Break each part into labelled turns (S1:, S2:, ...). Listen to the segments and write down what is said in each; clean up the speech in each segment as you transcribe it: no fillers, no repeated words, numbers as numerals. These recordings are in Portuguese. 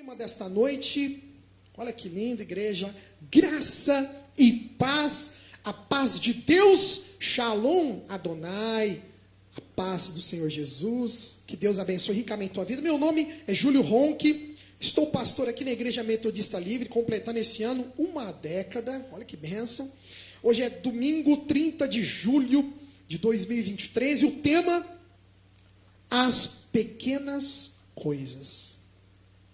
S1: Tema desta noite, olha que lindo, igreja, graça e paz, a paz de Deus, Shalom Adonai, a paz do Senhor Jesus, que Deus abençoe ricamente a tua vida. Meu nome é Júlio Ronque, estou pastor aqui na Igreja Metodista Livre, completando esse ano uma década, olha que bênção. Hoje é domingo 30 de julho de 2023 e o tema, as pequenas coisas.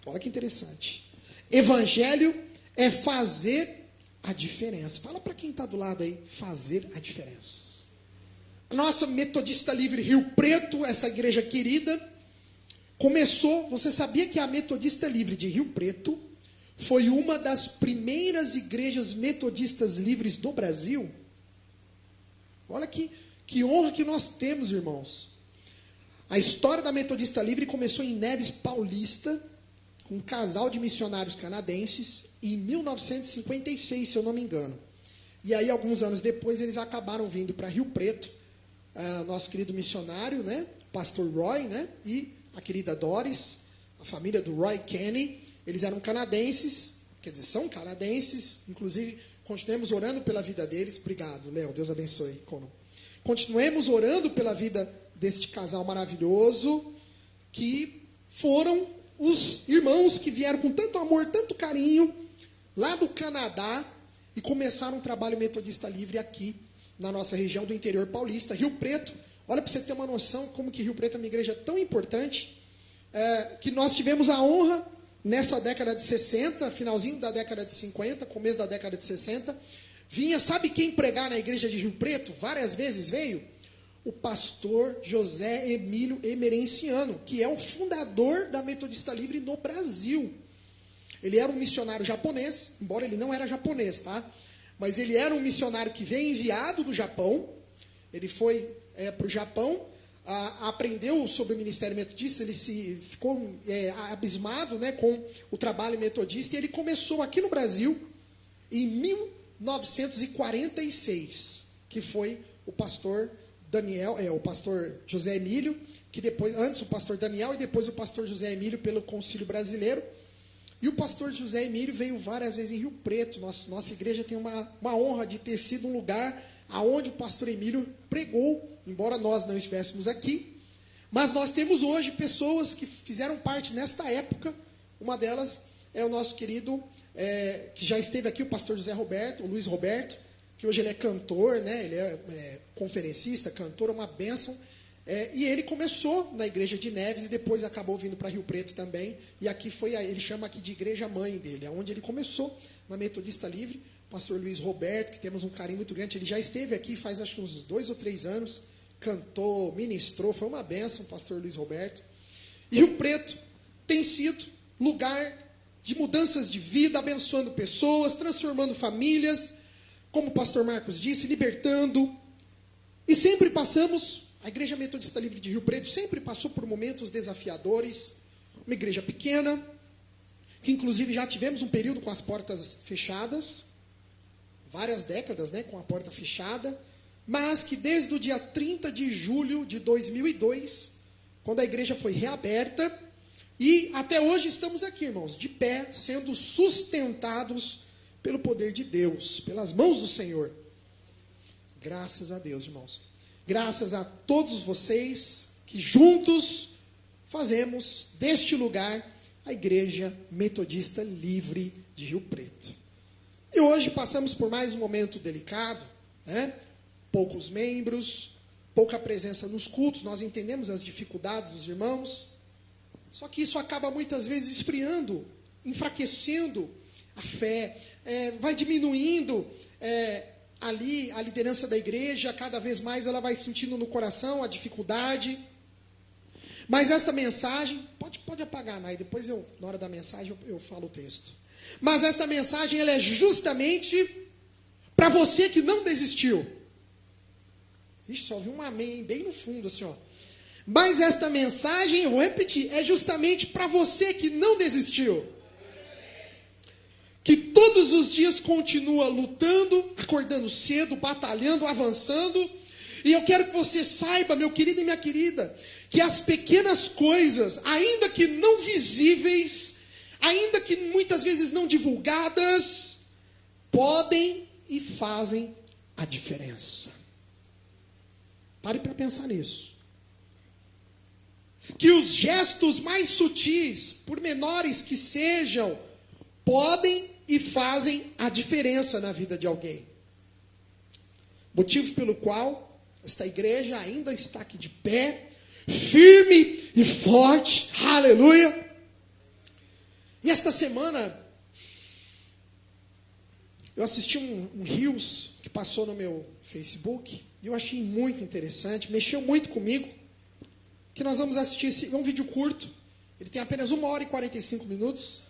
S1: Olha que interessante. Evangelho é fazer a diferença. Fala para quem está do lado aí, fazer a diferença. A nossa Metodista Livre Rio Preto, essa igreja querida, começou, você sabia que a Metodista Livre de Rio Preto foi uma das primeiras igrejas metodistas livres do Brasil? Olha que honra que nós temos, irmãos. A história da Metodista Livre começou em Neves Paulista, com um casal de missionários canadenses, em 1956, se eu não me engano. E aí, alguns anos depois, eles acabaram vindo para Rio Preto, nosso querido missionário, né, pastor Roy, né, e a querida Doris, a família do Roy Kenny. Eles eram canadenses, quer dizer, são canadenses, inclusive, continuemos orando pela vida deles. Obrigado, Léo, Deus abençoe. Continuemos orando pela vida deste casal maravilhoso, que foram os irmãos que vieram com tanto amor, tanto carinho, lá do Canadá, e começaram um trabalho metodista livre aqui, na nossa região do interior paulista, Rio Preto. Olha, para você ter uma noção, como que Rio Preto é uma igreja tão importante, que nós tivemos a honra, nessa década de 60, finalzinho da década de 50, começo da década de 60, vinha, sabe quem pregar na igreja de Rio Preto? Várias vezes veio o pastor José Emílio Emerenciano, que é o fundador da Metodista Livre no Brasil. Ele era um missionário japonês, embora ele não era japonês, tá? Mas ele era um missionário que veio enviado do Japão. Ele foi para o Japão, aprendeu sobre o ministério metodista, ele ficou abismado, né, com o trabalho metodista, e ele começou aqui no Brasil em 1946, que foi o pastor o pastor José Emílio, que depois, antes o pastor Daniel e depois o pastor José Emílio pelo Concílio Brasileiro. E o pastor José Emílio veio várias vezes em Rio Preto. Nossa igreja tem uma honra de ter sido um lugar aonde o pastor Emílio pregou, embora nós não estivéssemos aqui. Mas nós temos hoje pessoas que fizeram parte nesta época. Uma delas é o nosso querido, que já esteve aqui, o pastor José Roberto, o Luiz Roberto, que hoje ele é cantor, né? Ele é conferencista, cantor, uma bênção. E ele começou na igreja de Neves e depois acabou vindo para Rio Preto também. E aqui ele chama aqui de igreja mãe dele, onde ele começou na Metodista Livre. O pastor Luiz Roberto, que temos um carinho muito grande, ele já esteve aqui faz acho uns 2 ou 3 anos, cantou, ministrou, foi uma bênção, o pastor Luiz Roberto. E Rio Preto tem sido lugar de mudanças de vida, abençoando pessoas, transformando famílias, como o pastor Marcos disse, libertando. E sempre passamos, a Igreja Metodista Livre de Rio Preto sempre passou por momentos desafiadores. Uma igreja pequena, que inclusive já tivemos um período com as portas fechadas, várias décadas, né, com a porta fechada, mas que desde o dia 30 de julho de 2002, quando a igreja foi reaberta, e até hoje estamos aqui, irmãos, de pé, sendo sustentados pelo poder de Deus, pelas mãos do Senhor. Graças a Deus, irmãos. Graças a todos vocês que juntos fazemos deste lugar a Igreja Metodista Livre de Rio Preto. E hoje passamos por mais um momento delicado, né? Poucos membros, pouca presença nos cultos, nós entendemos as dificuldades dos irmãos, só que isso acaba muitas vezes esfriando, enfraquecendo a fé, vai diminuindo ali a liderança da igreja, cada vez mais ela vai sentindo no coração a dificuldade. Mas esta mensagem, pode apagar, Nai, depois na hora da mensagem eu falo o texto. Mas esta mensagem ela é justamente para você que não desistiu. Ixi, só vi um amém bem no fundo assim, ó. Mas esta mensagem, eu vou repetir, é justamente para você que não desistiu. Que todos os dias continua lutando, acordando cedo, batalhando, avançando. E eu quero que você saiba, meu querido e minha querida, que as pequenas coisas, ainda que não visíveis, ainda que muitas vezes não divulgadas, podem e fazem a diferença. Pare para pensar nisso. Que os gestos mais sutis, por menores que sejam, podem e fazem a diferença na vida de alguém. Motivo pelo qual esta igreja ainda está aqui de pé, firme e forte, aleluia. E esta semana, eu assisti um Reels que passou no meu Facebook, e eu achei muito interessante, mexeu muito comigo, que nós vamos assistir, é um vídeo curto, ele tem apenas 1 hora e 45 minutos,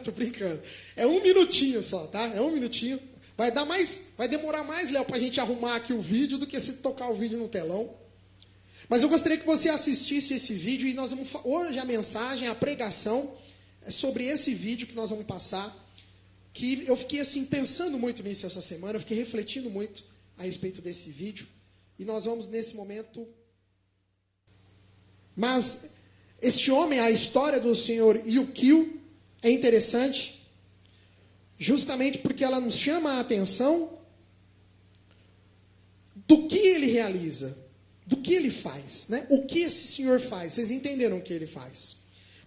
S1: tô brincando, é 1 minutinho só, tá? É 1 minutinho, vai demorar mais, Léo, pra gente arrumar aqui o vídeo, do que se tocar o vídeo no telão. Mas eu gostaria que você assistisse esse vídeo, e nós vamos, hoje a mensagem, a pregação, é sobre esse vídeo que nós vamos passar, que eu fiquei assim, pensando muito nisso essa semana, eu fiquei refletindo muito a respeito desse vídeo, e nós vamos nesse momento. Mas este homem, a história do senhor Yukio, é interessante, justamente porque ela nos chama a atenção do que ele realiza, do que ele faz, né? O que esse senhor faz, vocês entenderam o que ele faz.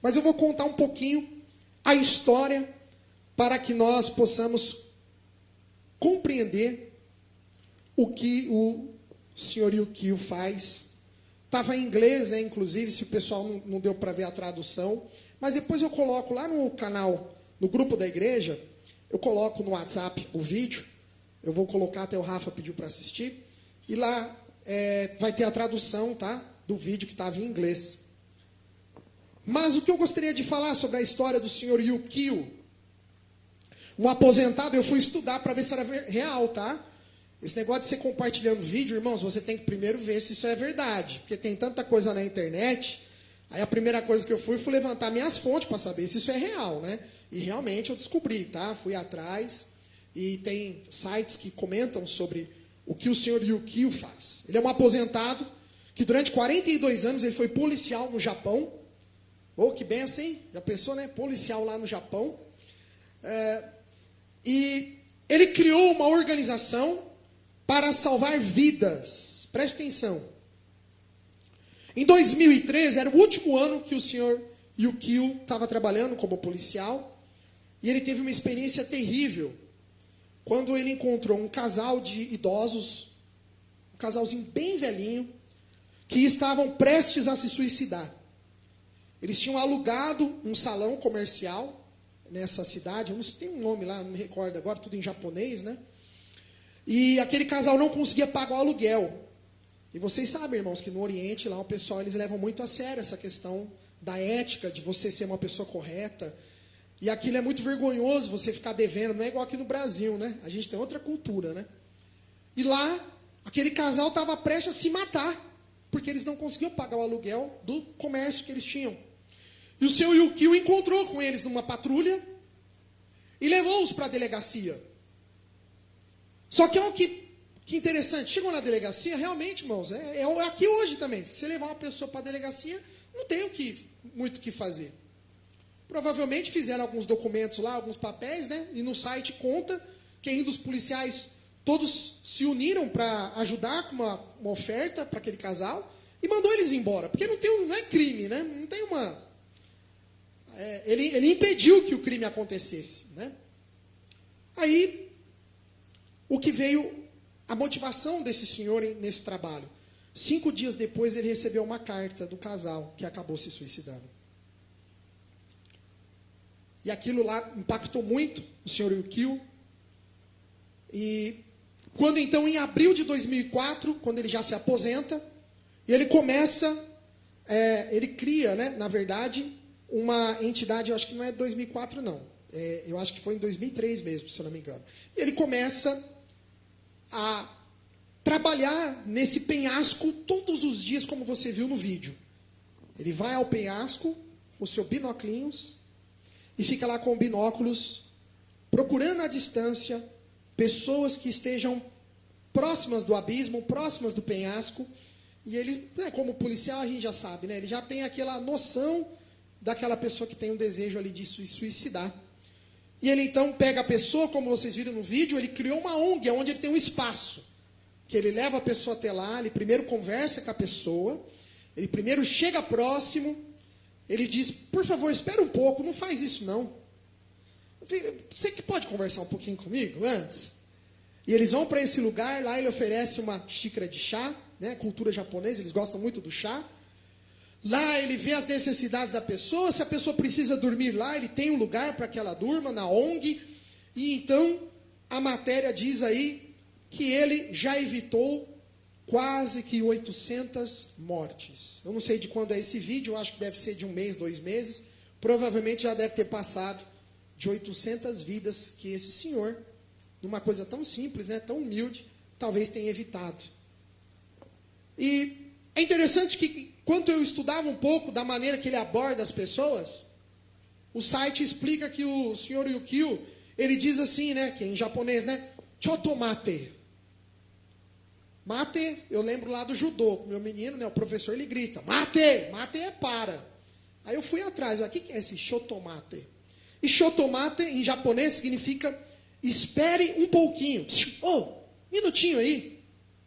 S1: Mas eu vou contar um pouquinho a história para que nós possamos compreender o que o senhor Yukio faz. Estava em inglês, né, inclusive, se o pessoal não deu para ver a tradução. Mas depois eu coloco lá no canal, no grupo da igreja, eu coloco no WhatsApp o vídeo. Eu vou colocar, até o Rafa pediu para assistir. E lá vai ter a tradução, tá, do vídeo que estava em inglês. Mas o que eu gostaria de falar sobre a história do senhor Yukio, um aposentado, eu fui estudar para ver se era real, tá? Esse negócio de você compartilhando vídeo, irmãos, você tem que primeiro ver se isso é verdade. Porque tem tanta coisa na internet. Aí a primeira coisa que eu fui levantar minhas fontes para saber se isso é real, né? E realmente eu descobri, tá? Fui atrás. E tem sites que comentam sobre o que o senhor Yukio faz. Ele é um aposentado que durante 42 anos ele foi policial no Japão. Oh, que benção, hein? Já pensou, né? Policial lá no Japão. E ele criou uma organização para salvar vidas. Preste atenção. Em 2013, era o último ano que o senhor Yukio estava trabalhando como policial. E ele teve uma experiência terrível. Quando ele encontrou um casal de idosos, um casalzinho bem velhinho, que estavam prestes a se suicidar. Eles tinham alugado um salão comercial nessa cidade. Não sei, tem um nome lá, não me recordo agora, tudo em japonês, né? E aquele casal não conseguia pagar o aluguel. E vocês sabem, irmãos, que no Oriente, lá o pessoal, eles levam muito a sério essa questão da ética, de você ser uma pessoa correta. E aquilo é muito vergonhoso, você ficar devendo, não é igual aqui no Brasil, né? A gente tem outra cultura, né? E lá, aquele casal estava prestes a se matar, porque eles não conseguiam pagar o aluguel do comércio que eles tinham. E o seu Yukio encontrou com eles numa patrulha e levou-os para a delegacia. Só que olha que interessante, chegou na delegacia, realmente, irmãos, é aqui hoje também. Se você levar uma pessoa para a delegacia, não tem muito o que fazer. Provavelmente fizeram alguns documentos lá, alguns papéis, né? E no site conta que ainda os policiais todos se uniram para ajudar com uma oferta para aquele casal e mandou eles embora. Porque não é crime, né? Não tem uma... Ele impediu que o crime acontecesse, né? Aí, o que veio, a motivação desse senhor nesse trabalho. 5 dias depois, ele recebeu uma carta do casal que acabou se suicidando. E aquilo lá impactou muito o senhor Yukio. E quando então, em abril de 2004, quando ele já se aposenta, ele começa, ele cria, né, na verdade, uma entidade, eu acho que não é 2004 não, eu acho que foi em 2003 mesmo, se eu não me engano. E ele começa a trabalhar nesse penhasco todos os dias, como você viu no vídeo. Ele vai ao penhasco com o seu binóculos e fica lá com binóculos, procurando à distância pessoas que estejam próximas do abismo, próximas do penhasco. E ele, como policial, a gente já sabe, né? Ele já tem aquela noção daquela pessoa que tem um desejo ali de se suicidar. E ele então pega a pessoa, como vocês viram no vídeo, ele criou uma ONG, onde ele tem um espaço, que ele leva a pessoa até lá, ele primeiro conversa com a pessoa, ele primeiro chega próximo, ele diz, por favor, espera um pouco, não faz isso não. Você que pode conversar um pouquinho comigo antes? E eles vão para esse lugar, lá ele oferece uma xícara de chá, né? Cultura japonesa, eles gostam muito do chá. Lá ele vê as necessidades da pessoa, se a pessoa precisa dormir lá, ele tem um lugar para que ela durma, na ONG. E então, a matéria diz aí que ele já evitou quase que 800 mortes. Eu não sei de quando é esse vídeo, eu acho que deve ser de 1 mês, 2 meses. Provavelmente já deve ter passado de 800 vidas que esse senhor, numa coisa tão simples, né, tão humilde, talvez tenha evitado. E é interessante que, quando eu estudava um pouco da maneira que ele aborda as pessoas, o site explica que o senhor Yukio, ele diz assim, né, que é em japonês, né, chotomate. Mate, eu lembro lá do judô, meu menino, né, o professor, ele grita, mate, mate é para. Aí eu fui atrás, o que é esse chotomate? E chotomate, em japonês, significa espere um pouquinho. Oh, minutinho aí.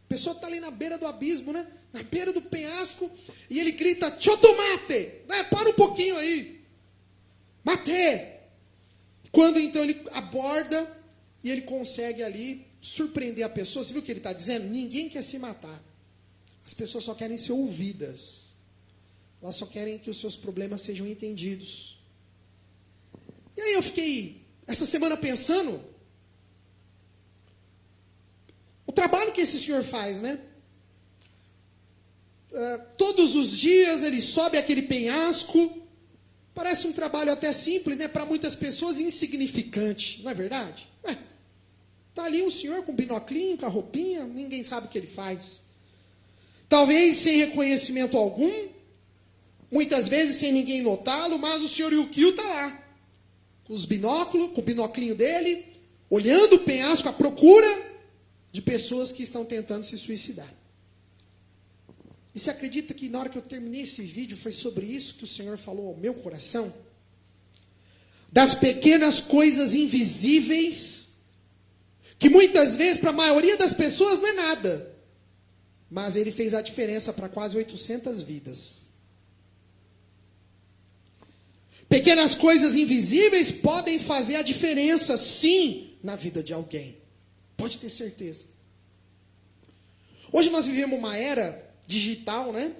S1: A pessoa está ali na beira do abismo, né? Na beira do penhasco, e ele grita, chotomate, né? Para um pouquinho aí. Mate. Quando então ele aborda, e ele consegue ali surpreender a pessoa. Você viu o que ele está dizendo? Ninguém quer se matar. As pessoas só querem ser ouvidas. Elas só querem que os seus problemas sejam entendidos. E aí eu fiquei, essa semana, pensando, o trabalho que esse senhor faz, né? Todos os dias ele sobe aquele penhasco, parece um trabalho até simples, né? Para muitas pessoas insignificante, não é verdade? Está ali um senhor com binoclinho, com a roupinha, ninguém sabe o que ele faz. Talvez sem reconhecimento algum, muitas vezes sem ninguém notá-lo, mas o senhor Yukio está lá, com os binóculos, com o binoclinho dele, olhando o penhasco à procura de pessoas que estão tentando se suicidar. E você acredita que na hora que eu terminei esse vídeo, foi sobre isso que o Senhor falou ao meu coração? Das pequenas coisas invisíveis, que muitas vezes para a maioria das pessoas não é nada, mas Ele fez a diferença para quase 800 vidas. Pequenas coisas invisíveis podem fazer a diferença, sim, na vida de alguém. Pode ter certeza. Hoje nós vivemos uma era digital, né?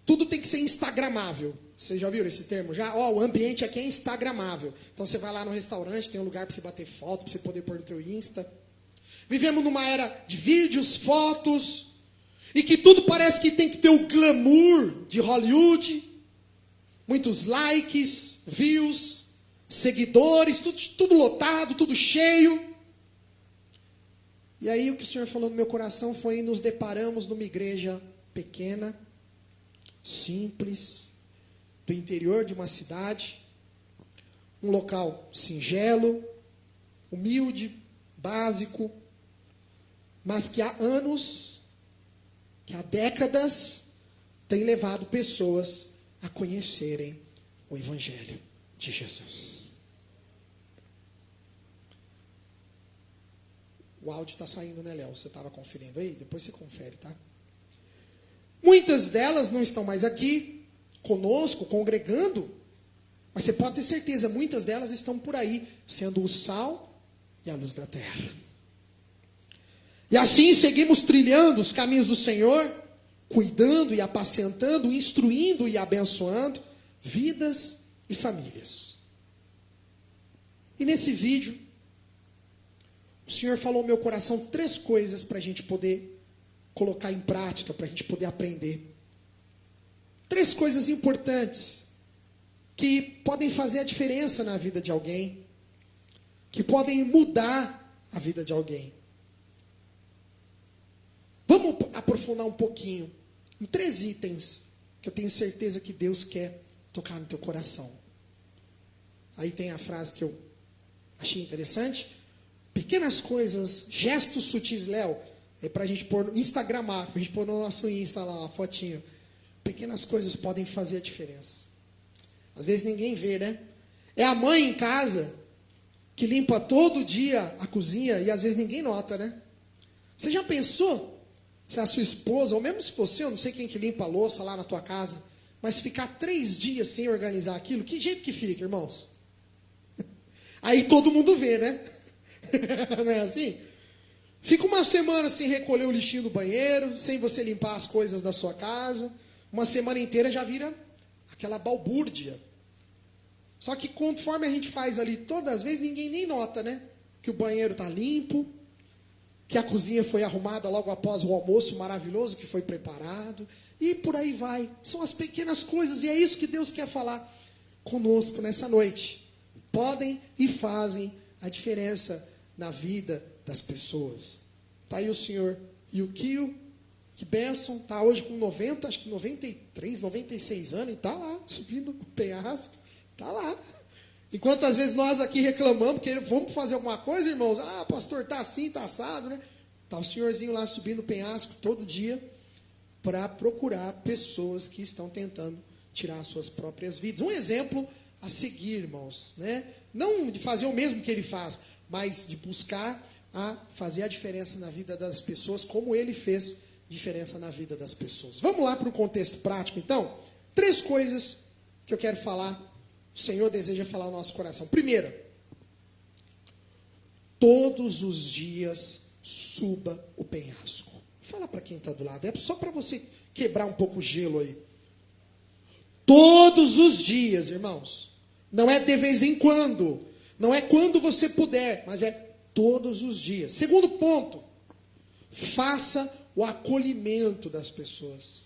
S1: Tudo tem que ser instagramável. Vocês já viram esse termo? Já? O ambiente aqui é instagramável. Então você vai lá no restaurante, tem um lugar para você bater foto, para você poder pôr no teu Insta. Vivemos numa era de vídeos, fotos, e que tudo parece que tem que ter o glamour de Hollywood. Muitos likes, views, seguidores, tudo lotado, tudo cheio. E aí o que o Senhor falou no meu coração foi: nos deparamos numa igreja pequena, simples, do interior de uma cidade, um local singelo, humilde, básico, mas que há anos, que há décadas, tem levado pessoas a conhecerem o Evangelho de Jesus. O áudio está saindo, né, Léo? Você estava conferindo aí? Depois você confere, tá? Muitas delas não estão mais aqui, conosco, congregando, mas você pode ter certeza, muitas delas estão por aí, sendo o sal e a luz da terra. E assim seguimos trilhando os caminhos do Senhor, cuidando e apacentando, instruindo e abençoando vidas e famílias. E nesse vídeo, o Senhor falou no meu coração 3 coisas para a gente poder colocar em prática, para a gente poder aprender. 3 coisas importantes que podem fazer a diferença na vida de alguém, que podem mudar a vida de alguém. Vamos aprofundar um pouquinho em 3 itens que eu tenho certeza que Deus quer tocar no teu coração. Aí tem a frase que eu achei interessante: pequenas coisas, gestos sutis, Léo, é para a gente pôr no Instagramar, para a gente pôr no nosso Insta lá, a fotinho. Pequenas coisas podem fazer a diferença. Às vezes ninguém vê, né? É a mãe em casa que limpa todo dia a cozinha e às vezes ninguém nota, né? Você já pensou se a sua esposa, ou mesmo se você, eu não sei quem que limpa a louça lá na tua casa, mas ficar 3 dias sem organizar aquilo, que jeito que fica, irmãos? Aí todo mundo vê, né? Não é assim? Fica uma semana sem recolher o lixinho do banheiro, sem você limpar as coisas da sua casa. Uma semana inteira já vira aquela balbúrdia. Só que conforme a gente faz ali todas as vezes, ninguém nem nota, né? Que o banheiro está limpo, que a cozinha foi arrumada logo após o almoço maravilhoso que foi preparado. E por aí vai. São as pequenas coisas, e é isso que Deus quer falar conosco nessa noite. Podem e fazem a diferença na vida das pessoas. Está aí o senhor Yukio, que bênção, está hoje com 90, acho que 93, 96 anos, e está lá, subindo o penhasco, está lá. Enquanto às vezes nós aqui reclamamos, porque vamos fazer alguma coisa, irmãos, pastor, está assim, está assado, né? Está o senhorzinho lá subindo o penhasco todo dia, para procurar pessoas que estão tentando tirar suas próprias vidas. Um exemplo a seguir, irmãos, né? Não de fazer o mesmo que ele faz, mas de buscar a fazer a diferença na vida das pessoas, como ele fez diferença na vida das pessoas. Vamos lá para o contexto prático, então? 3 coisas que eu quero falar, o Senhor deseja falar ao nosso coração. Primeira, todos os dias suba o penhasco. Fala para quem está do lado, é só para você quebrar um pouco o gelo aí. Todos os dias, irmãos. Não é de vez em quando. Não é quando você puder, mas é todos os dias. Segundo ponto, faça o acolhimento das pessoas.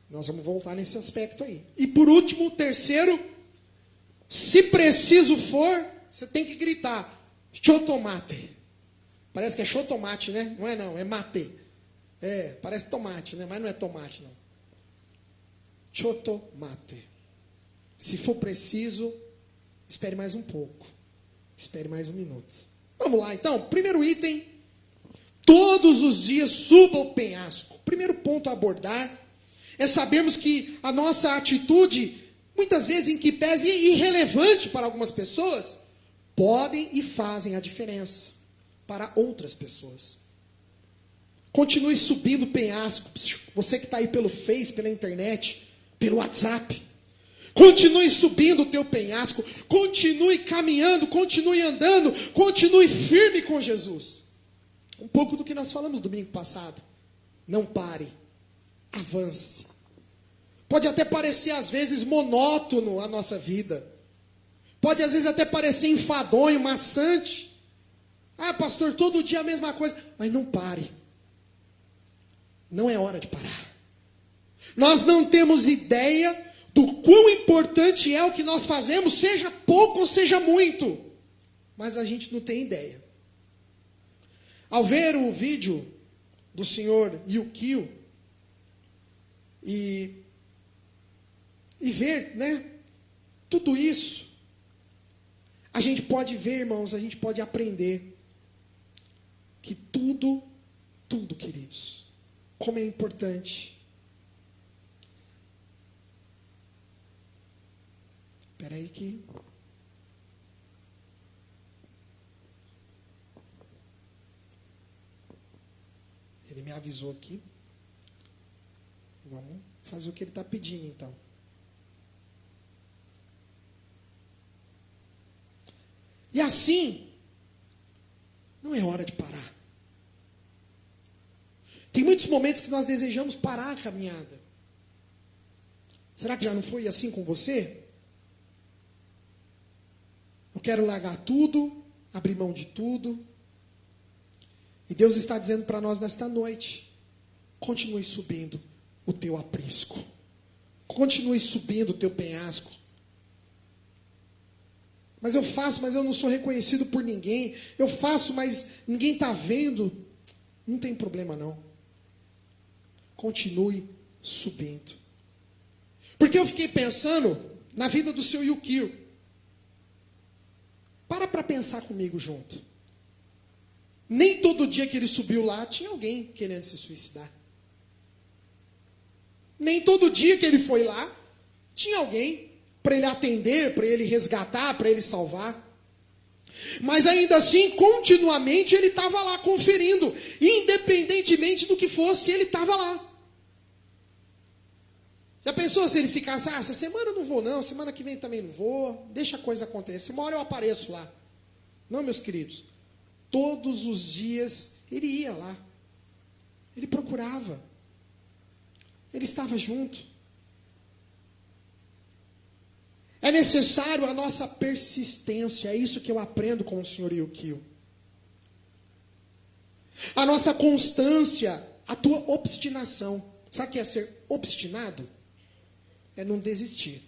S1: Nós vamos voltar nesse aspecto aí. E por último, terceiro, se preciso for, você tem que gritar, chotomate. Parece que é chotomate, né? Não é não, é mate. É, parece tomate, né? Mas não é tomate, não. Chotomate. Se for preciso, espere mais um pouco. Espere mais um minuto. Vamos lá, então. Primeiro item. Todos os dias suba o penhasco. Primeiro ponto a abordar é sabermos que a nossa atitude, muitas vezes em que pese irrelevante para algumas pessoas, podem e fazem a diferença para outras pessoas. Continue subindo o penhasco. Você que está aí pelo Face, pela internet, pelo WhatsApp. Continue subindo o teu penhasco. Continue caminhando, continue andando, continue firme com Jesus. Um pouco do que nós falamos domingo passado. Não pare. Avance. Pode até parecer às vezes monótono a nossa vida. Pode às vezes até parecer enfadonho, maçante. Pastor, todo dia a mesma coisa. Mas não pare. Não é hora de parar. Nós não temos ideia do quão importante é o que nós fazemos, seja pouco ou seja muito. Mas a gente não tem ideia. Ao ver o vídeo do senhor Yukio e ver, né, tudo isso, a gente pode ver, irmãos, a gente pode aprender que tudo, queridos, como é importante. Espera aí que... Ele me avisou aqui. Vamos fazer o que ele está pedindo, então. E assim, não é hora de parar. Tem muitos momentos que nós desejamos parar a caminhada. Será que já não foi assim com você? Eu quero largar tudo, abrir mão de tudo. E Deus está dizendo para nós nesta noite, continue subindo o teu aprisco. Continue subindo o teu penhasco. Mas eu faço, mas eu não sou reconhecido por ninguém. Eu faço, mas ninguém está vendo. Não tem problema não. Continue subindo. Porque eu fiquei pensando na vida do seu Yukio. Para pensar comigo junto. Nem todo dia que ele subiu lá tinha alguém querendo se suicidar. Nem todo dia que ele foi lá, tinha alguém para ele atender, para ele resgatar, para ele salvar. Mas ainda assim, continuamente ele estava lá conferindo. Independentemente do que fosse, ele estava lá. Já pensou se ele ficasse, essa semana eu não vou não, semana que vem também não vou, deixa a coisa acontecer, uma hora eu apareço lá. Não, meus queridos, todos os dias ele ia lá, ele procurava, ele estava junto. É necessário a nossa persistência, é isso que eu aprendo com o Sr. Yukio. A nossa constância, a tua obstinação. Sabe o que é ser obstinado? É não desistir.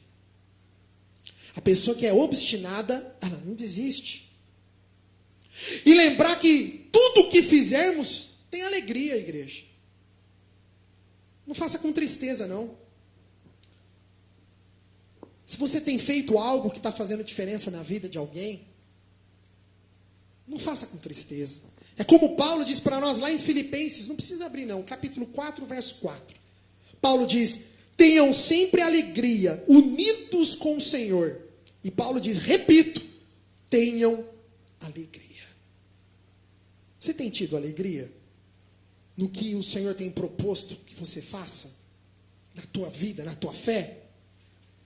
S1: A pessoa que é obstinada, ela não desiste. E lembrar que tudo o que fizermos tem alegria, igreja. Não faça com tristeza, não. Se você tem feito algo que está fazendo diferença na vida de alguém, não faça com tristeza. É como Paulo diz para nós lá em Filipenses, não precisa abrir não, capítulo 4, verso 4. Paulo diz, tenham sempre alegria, unidos com o Senhor. E Paulo diz, repito, tenham alegria. Você tem tido alegria no que o Senhor tem proposto que você faça? Na tua vida, na tua fé?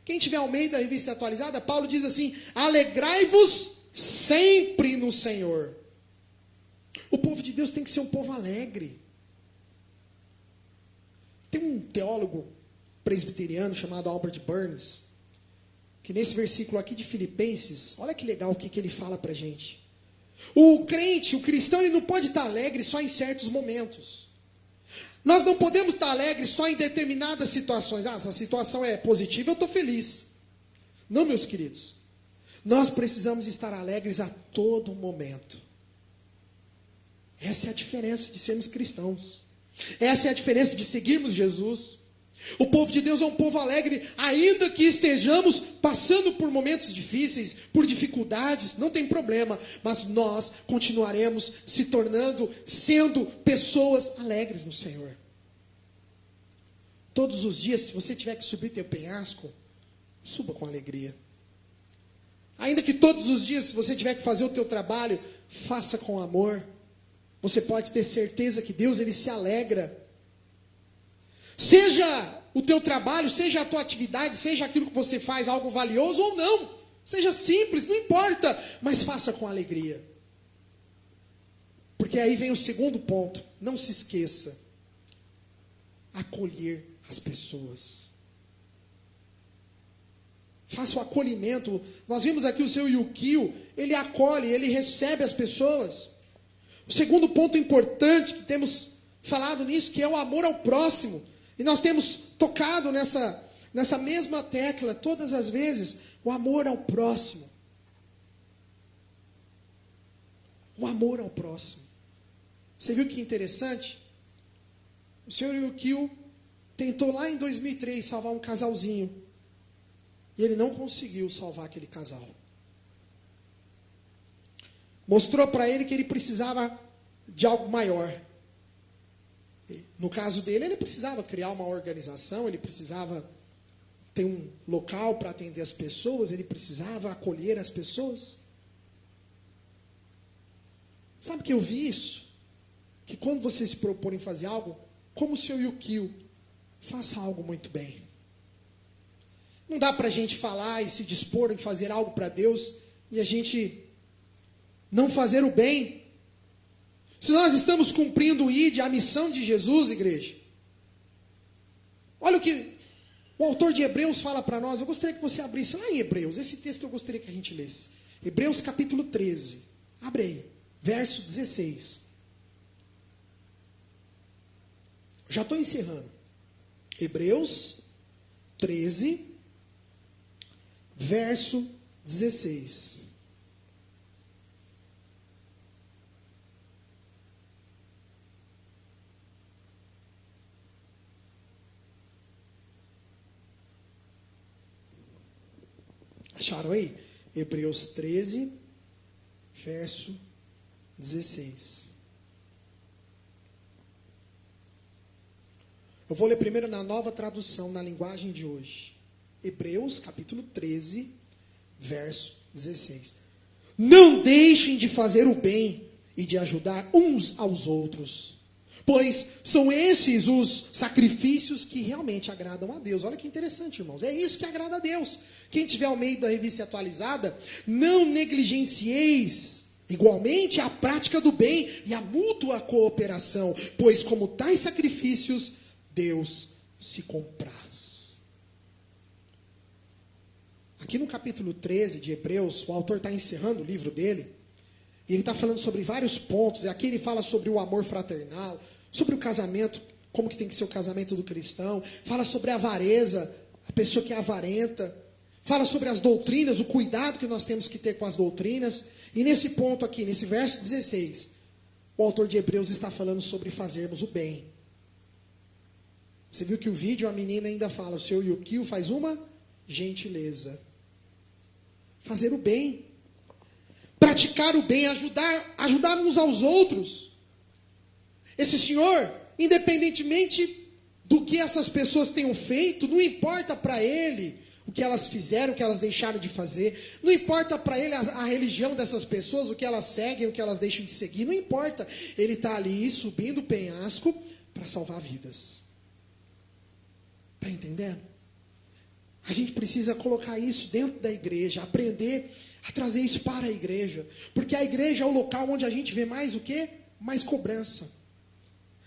S1: Quem tiver Almeida, revista atualizada, Paulo diz assim, alegrai-vos sempre no Senhor. O povo de Deus tem que ser um povo alegre. Tem um teólogo presbiteriano chamado Albert Burns, que nesse versículo aqui de Filipenses, olha que legal o que ele fala para a gente. O crente, o cristão, ele não pode estar alegre só em certos momentos. Nós não podemos estar alegres só em determinadas situações. Essa situação é positiva, eu estou feliz. Não, meus queridos. Nós precisamos estar alegres a todo momento. Essa é a diferença de sermos cristãos. Essa é a diferença de seguirmos Jesus. O povo de Deus é um povo alegre, ainda que estejamos passando por momentos difíceis, por dificuldades, não tem problema, mas nós continuaremos se tornando, sendo pessoas alegres no Senhor. Todos os dias, se você tiver que subir teu penhasco, suba com alegria. Ainda que todos os dias, se você tiver que fazer o teu trabalho, faça com amor. Você pode ter certeza que Deus, Ele se alegra. Seja o teu trabalho, seja a tua atividade, seja aquilo que você faz algo valioso ou não. Seja simples, não importa, mas faça com alegria. Porque aí vem o segundo ponto. Não se esqueça. Acolher as pessoas. Faça o acolhimento. Nós vimos aqui o seu Yukio, ele acolhe, ele recebe as pessoas. O segundo ponto importante que temos falado nisso, que é o amor ao próximo. E nós temos tocado nessa mesma tecla todas as vezes, o amor ao próximo. O amor ao próximo. Você viu que interessante? O senhor Yukio tentou lá em 2003 salvar um casalzinho. E ele não conseguiu salvar aquele casal. Mostrou para ele que ele precisava de algo maior. No caso dele, ele precisava criar uma organização, ele precisava ter um local para atender as pessoas, ele precisava acolher as pessoas. Sabe que eu vi isso? Que quando você se propõe em fazer algo, como o seu Yukio, faça algo muito bem. Não dá para a gente falar e se dispor em fazer algo para Deus e a gente não fazer o bem. Se nós estamos cumprindo o ID, a missão de Jesus, igreja. Olha o que o autor de Hebreus fala para nós. Eu gostaria que você abrisse lá em Hebreus. Esse texto eu gostaria que a gente lesse. Hebreus capítulo 13. Abre aí. Verso 16. Já estou encerrando. Hebreus 13, verso 16. Acharam aí? Hebreus 13, verso 16. Eu vou ler primeiro na Nova Tradução, na linguagem de hoje. Hebreus, capítulo 13, verso 16. Não deixem de fazer o bem e de ajudar uns aos outros, pois são esses os sacrifícios que realmente agradam a Deus. Olha que interessante, irmãos. É isso que agrada a Deus. Quem tiver ao meio da revista atualizada, não negligencieis igualmente a prática do bem e a mútua cooperação, pois como tais sacrifícios, Deus se compraz. Aqui no capítulo 13 de Hebreus, o autor está encerrando o livro dele, e ele está falando sobre vários pontos. E aqui ele fala sobre o amor fraternal, sobre o casamento, como que tem que ser o casamento do cristão, fala sobre a avareza, a pessoa que é avarenta, fala sobre as doutrinas, o cuidado que nós temos que ter com as doutrinas. E nesse ponto aqui, nesse verso 16, o autor de Hebreus está falando sobre fazermos o bem. Você viu que o vídeo, a menina ainda fala, o seu Yukio faz uma gentileza. Fazer o bem. Praticar o bem, ajudar uns aos outros. Esse senhor, independentemente do que essas pessoas tenham feito, não importa para ele o que elas fizeram, o que elas deixaram de fazer. Não importa para ele a religião dessas pessoas, o que elas seguem, o que elas deixam de seguir. Não importa. Ele está ali subindo o penhasco para salvar vidas. Está entendendo? A gente precisa colocar isso dentro da igreja, aprender a trazer isso para a igreja. Porque a igreja é o local onde a gente vê mais o quê? Mais cobrança.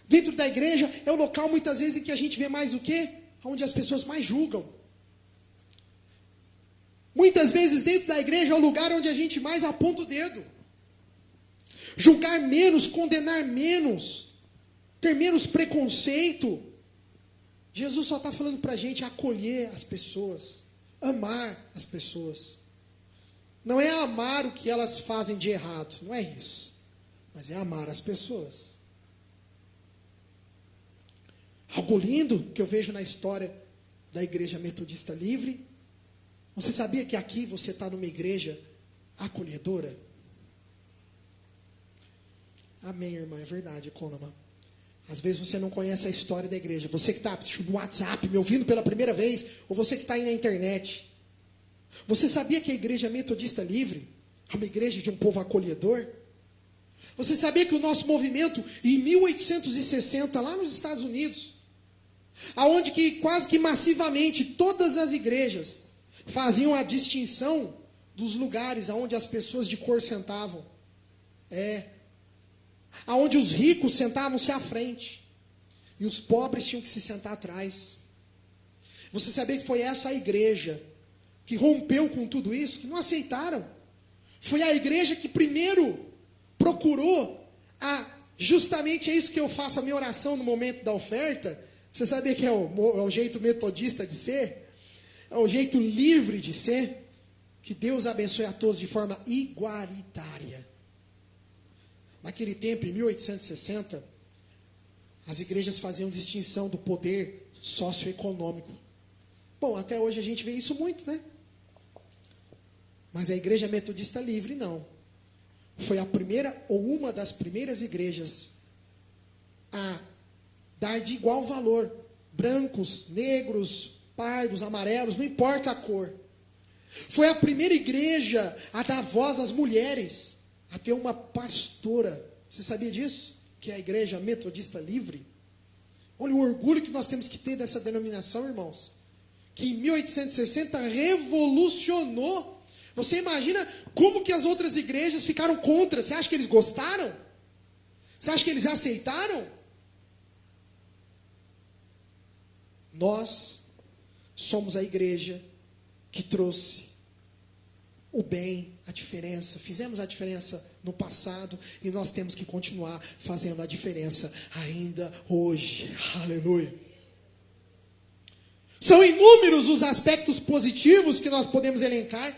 S1: Dentro da igreja é o local muitas vezes em que a gente vê mais o quê? Onde as pessoas mais julgam. Muitas vezes dentro da igreja é o lugar onde a gente mais aponta o dedo. Julgar menos, condenar menos, ter menos preconceito. Jesus só está falando para a gente acolher as pessoas, amar as pessoas. Não é amar o que elas fazem de errado, não é isso. Mas é amar as pessoas. Algo lindo que eu vejo na história da Igreja Metodista Livre. Você sabia que aqui você está numa igreja acolhedora? Amém, irmã, é verdade, Conama. Às vezes você não conhece a história da igreja. Você que está no WhatsApp, me ouvindo pela primeira vez, ou você que está aí na internet. Você sabia que a Igreja Metodista Livre é uma igreja de um povo acolhedor? Você sabia que o nosso movimento, em 1860, lá nos Estados Unidos, aonde que quase que massivamente todas as igrejas faziam a distinção dos lugares aonde as pessoas de cor sentavam. Aonde os ricos sentavam-se à frente e os pobres tinham que se sentar atrás. Você sabia que foi essa a igreja que rompeu com tudo isso, que não aceitaram? Foi a igreja que primeiro procurou justamente é isso que eu faço a minha oração no momento da oferta. Você sabia que é o jeito metodista de ser? É o jeito livre de ser? Que Deus abençoe a todos de forma igualitária. Naquele tempo, em 1860, as igrejas faziam distinção do poder socioeconômico. Bom, até hoje a gente vê isso muito, né? Mas a Igreja Metodista Livre, não. Foi a primeira, ou uma das primeiras igrejas a dar de igual valor. Brancos, negros, pardos, amarelos, não importa a cor. Foi a primeira igreja a dar voz às mulheres, a ter uma pastora. Você sabia disso? Que é a Igreja Metodista Livre. Olha o orgulho que nós temos que ter dessa denominação, irmãos. Que em 1860 revolucionou. Você imagina como que as outras igrejas ficaram contra? Você acha que eles gostaram? Você acha que eles aceitaram? Nós somos a igreja que trouxe o bem, a diferença. Fizemos a diferença no passado e nós temos que continuar fazendo a diferença ainda hoje. Aleluia. São inúmeros os aspectos positivos que nós podemos elencar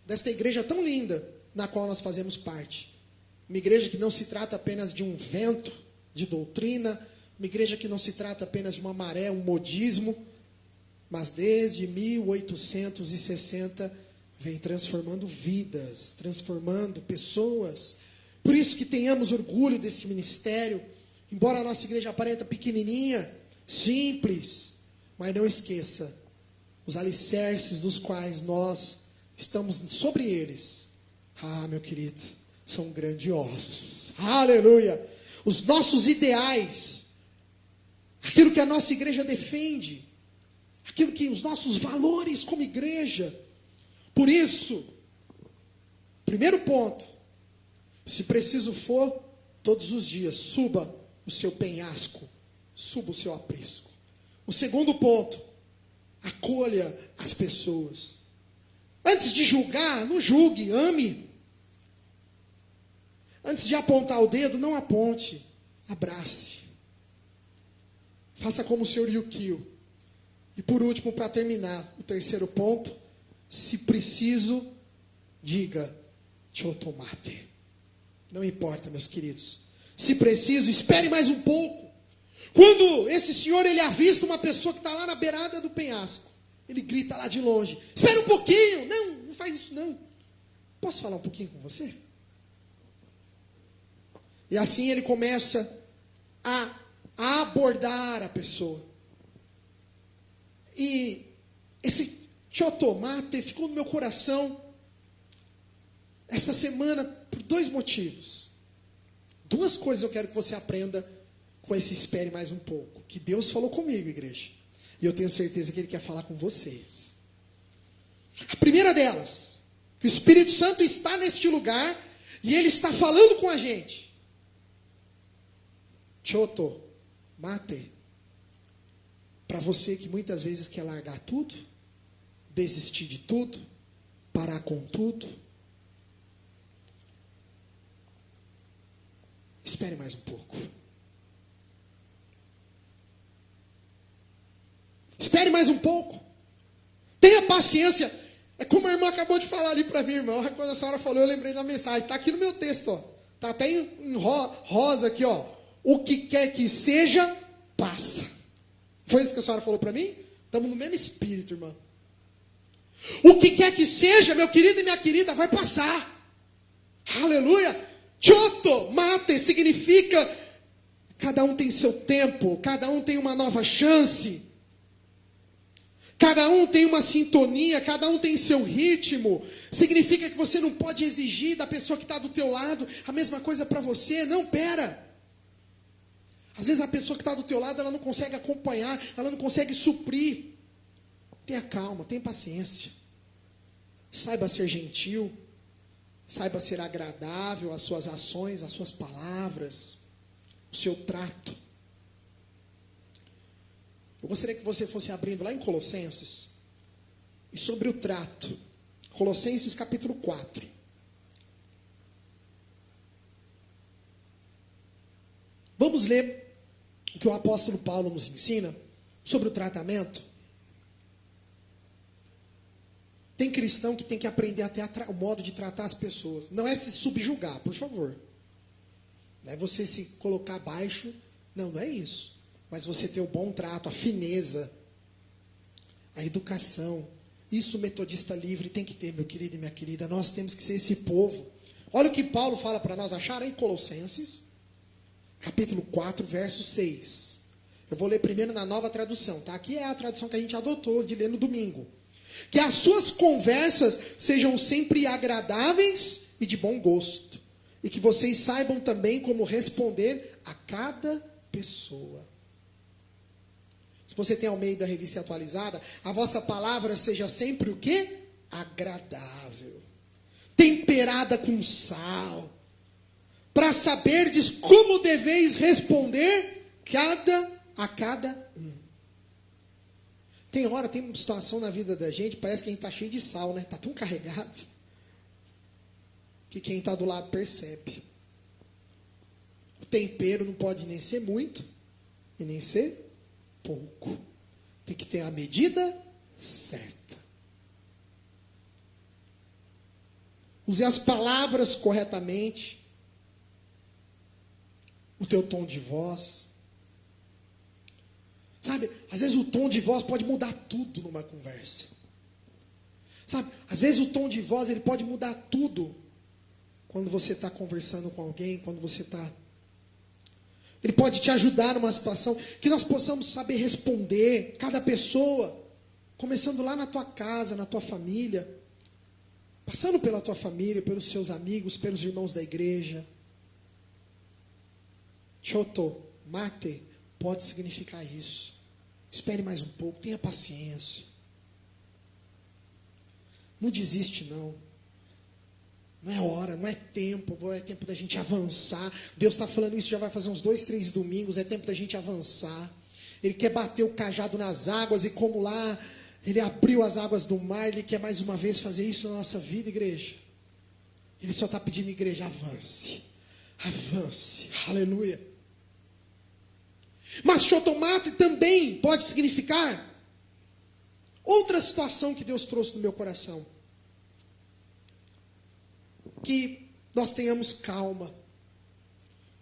S1: desta igreja tão linda na qual nós fazemos parte. Uma igreja que não se trata apenas de um vento de doutrina, uma igreja que não se trata apenas de uma maré, um modismo, mas desde 1860 vem transformando vidas, transformando pessoas. Por isso que tenhamos orgulho desse ministério. Embora a nossa igreja aparenta pequenininha, simples, mas não esqueça os alicerces dos quais nós estamos sobre eles. Ah, meu querido, são grandiosos. Aleluia! Os nossos ideais, aquilo que a nossa igreja defende, aquilo que os nossos valores como igreja. Por isso, primeiro ponto, se preciso for, todos os dias, suba o seu penhasco, suba o seu aprisco. O segundo ponto, acolha as pessoas. Antes de julgar, não julgue, ame. Antes de apontar o dedo, não aponte, abrace. Faça como o Sr. Yukio. E por último, para terminar, o terceiro ponto, se preciso, diga, chotomate. Não importa, meus queridos. Se preciso, espere mais um pouco. Quando esse senhor, ele avista uma pessoa que está lá na beirada do penhasco, ele grita lá de longe, espera um pouquinho. Não, não faz isso não. Posso falar um pouquinho com você? E assim ele começa a abordar a pessoa. E esse chotomate ficou no meu coração esta semana por dois motivos. Duas coisas eu quero que você aprenda com esse espere mais um pouco. Que Deus falou comigo, igreja. E eu tenho certeza que Ele quer falar com vocês. A primeira delas, que o Espírito Santo está neste lugar e Ele está falando com a gente. Chotomate. Para você que muitas vezes quer largar tudo, desistir de tudo, parar com tudo. Espere mais um pouco. Espere mais um pouco. Tenha paciência. É como a irmã acabou de falar ali para mim, irmã. Quando a senhora falou, eu lembrei da mensagem. Está aqui no meu texto, ó. Está até em rosa aqui, ó. O que quer que seja, passa. Foi isso que a senhora falou para mim? Estamos no mesmo espírito, irmã. O que quer que seja, meu querido e minha querida, vai passar. Aleluia. Chotomate significa cada um tem seu tempo, cada um tem uma nova chance, cada um tem uma sintonia, cada um tem seu ritmo. Significa que você não pode exigir da pessoa que está do teu lado a mesma coisa para você. Não, pera. Às vezes a pessoa que está do teu lado, ela não consegue acompanhar, ela não consegue suprir. Tenha calma, tenha paciência. Saiba ser gentil. Saiba ser agradável às suas ações, às suas palavras, o seu trato. Eu gostaria que você fosse abrindo lá em Colossenses, e sobre o trato. Colossenses capítulo 4. Vamos ler o que o apóstolo Paulo nos ensina sobre o tratamento. Tem cristão que tem que aprender até o modo de tratar as pessoas. Não é se subjugar, por favor. Não é você se colocar abaixo. Não é isso. Mas você ter o bom trato, a fineza, a educação. Isso o metodista livre tem que ter, meu querido e minha querida. Nós temos que ser esse povo. Olha o que Paulo fala para nós. Acharam em Colossenses, capítulo 4, verso 6. Eu vou ler primeiro na Nova Tradução. Tá? Aqui é a tradução que a gente adotou de ler no domingo. Que as suas conversas sejam sempre agradáveis e de bom gosto. E que vocês saibam também como responder a cada pessoa. Se você tem Almeida Revista Atualizada, a vossa palavra seja sempre o quê? Agradável. Temperada com sal. Para saberdes como deveis responder a cada um. Tem hora, tem uma situação na vida da gente, parece que a gente está cheio de sal, né? Está tão carregado, que quem está do lado percebe. O tempero não pode nem ser muito, e nem ser pouco. Tem que ter a medida certa. Use as palavras corretamente, o teu tom de voz. Sabe, às vezes o tom de voz pode mudar tudo numa conversa. Sabe, às vezes o tom de voz ele pode mudar tudo quando você está conversando com alguém, quando você está Ele pode te ajudar numa situação, que nós possamos saber responder, cada pessoa, começando lá na tua casa, na tua família, passando pela tua família, pelos seus amigos, pelos irmãos da igreja. Choto, mate, pode significar isso. Espere mais um pouco, tenha paciência. Não desiste não. Não é hora, não é tempo da gente avançar. Deus está falando isso, já vai fazer uns 2, 3 domingos, é tempo da gente avançar. Ele quer bater o cajado nas águas, e como lá Ele abriu as águas do mar, Ele quer mais uma vez fazer isso na nossa vida, igreja. Ele só está pedindo, igreja, avance. Avance, aleluia. Mas chotomate também pode significar outra situação que Deus trouxe no meu coração. Que nós tenhamos calma.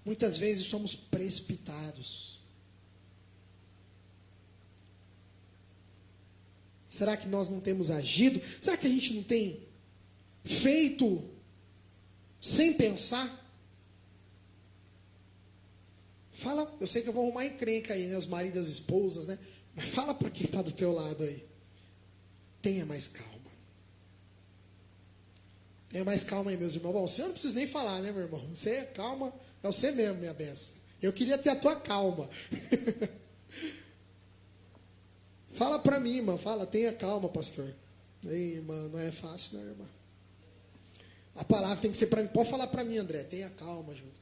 S1: Muitas vezes somos precipitados. Será que nós não temos agido? Será que a gente não tem feito sem pensar? Fala, eu sei que eu vou arrumar encrenca aí, né? Os maridos e as esposas, né? Mas fala para quem está do teu lado aí. Tenha mais calma. Tenha mais calma aí, meus irmãos. Bom, você não precisa nem falar, né, meu irmão? Você, calma, é você mesmo, minha benção. Eu queria ter a tua calma. Fala para mim, irmã. Fala, tenha calma, pastor. Ei, irmã, não é fácil, não, irmã. A palavra tem que ser para mim. Pode falar para mim, André. Tenha calma, Júlio.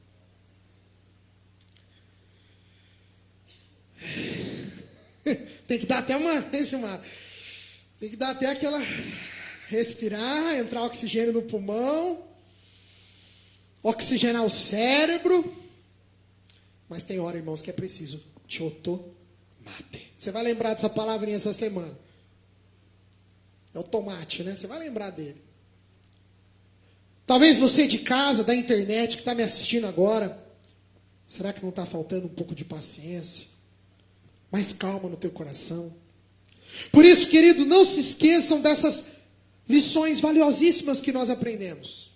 S1: Tem que dar até uma... Tem que dar até aquela... Respirar, entrar oxigênio no pulmão, oxigenar o cérebro. Mas tem hora, irmãos, que é preciso. Chotomate. Você vai lembrar dessa palavrinha essa semana. É o tomate, né? Você vai lembrar dele. Talvez você de casa, da internet, que está me assistindo agora. Será que não está faltando um pouco de paciência? Mais calma no teu coração. Por isso, querido, não se esqueçam dessas lições valiosíssimas que nós aprendemos.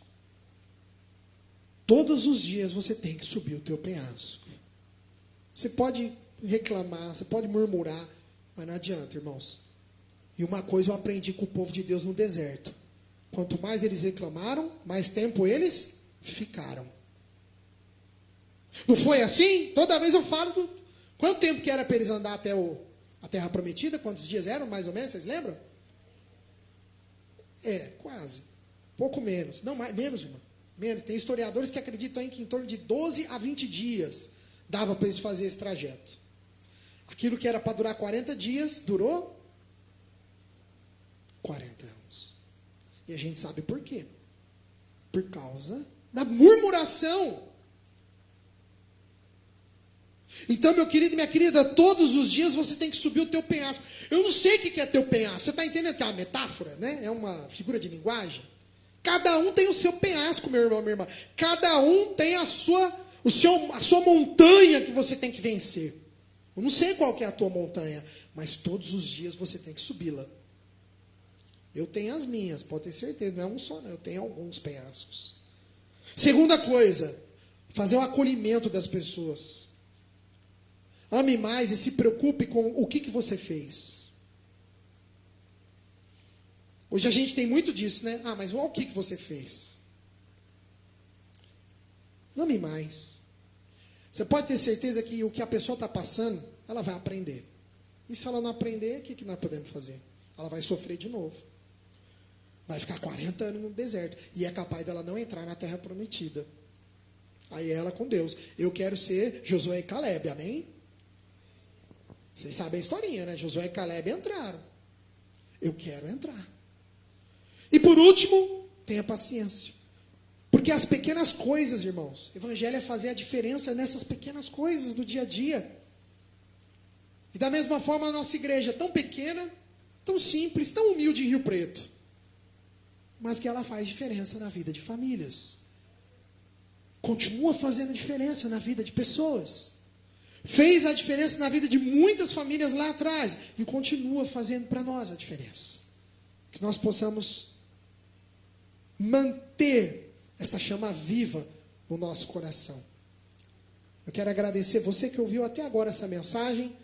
S1: Todos os dias você tem que subir o teu penhasco. Você pode reclamar, você pode murmurar, mas não adianta, irmãos. E uma coisa eu aprendi com o povo de Deus no deserto. Quanto mais eles reclamaram, mais tempo eles ficaram. Não foi assim? Toda vez eu falo do... Quanto tempo que era para eles andar até a Terra Prometida? Quantos dias eram, mais ou menos? Vocês lembram? Quase. Pouco menos. Não, menos, irmão. Menos. Tem historiadores que acreditam em que em torno de 12 a 20 dias dava para eles fazer esse trajeto. Aquilo que era para durar 40 dias, durou 40 anos. E a gente sabe por quê. Por causa da murmuração. Então, meu querido e minha querida, todos os dias você tem que subir o teu penhasco. Eu não sei o que é teu penhasco. Você está entendendo que é uma metáfora, né? É uma figura de linguagem. Cada um tem o seu penhasco, meu irmão, minha irmã. Cada um tem a sua montanha que você tem que vencer. Eu não sei qual que é a tua montanha, mas todos os dias você tem que subi-la. Eu tenho as minhas, pode ter certeza. Não é um só, não. Eu tenho alguns penhascos. Segunda coisa, fazer o acolhimento das pessoas. Ame mais e se preocupe com o que você fez. Hoje a gente tem muito disso, né? Mas o que você fez? Ame mais. Você pode ter certeza que o que a pessoa está passando, ela vai aprender. E se ela não aprender, o que nós podemos fazer? Ela vai sofrer de novo. Vai ficar 40 anos no deserto. E é capaz dela não entrar na Terra Prometida. Aí ela com Deus. Eu quero ser Josué e Caleb, amém? Vocês sabem a historinha, né? Josué e Caleb entraram. Eu quero entrar. E por último, tenha paciência. Porque as pequenas coisas, irmãos, o evangelho é fazer a diferença nessas pequenas coisas do dia a dia. E da mesma forma a nossa igreja é tão pequena, tão simples, tão humilde em Rio Preto. Mas que ela faz diferença na vida de famílias. Continua fazendo diferença na vida de pessoas. Fez a diferença na vida de muitas famílias lá atrás. E continua fazendo para nós a diferença. Que nós possamos manter esta chama viva no nosso coração. Eu quero agradecer você que ouviu até agora essa mensagem.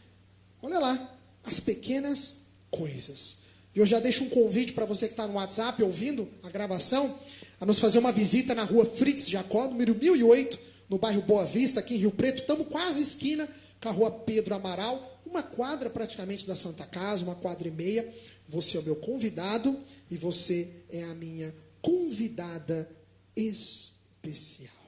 S1: Olha lá, as pequenas coisas. E eu já deixo um convite para você que está no WhatsApp ouvindo a gravação, a nos fazer uma visita na rua Fritz Jacó, número 1008, no bairro Boa Vista, aqui em Rio Preto. Estamos quase esquina com a rua Pedro Amaral, uma quadra praticamente da Santa Casa, 1,5 quadras. Você é o meu convidado e você é a minha convidada especial.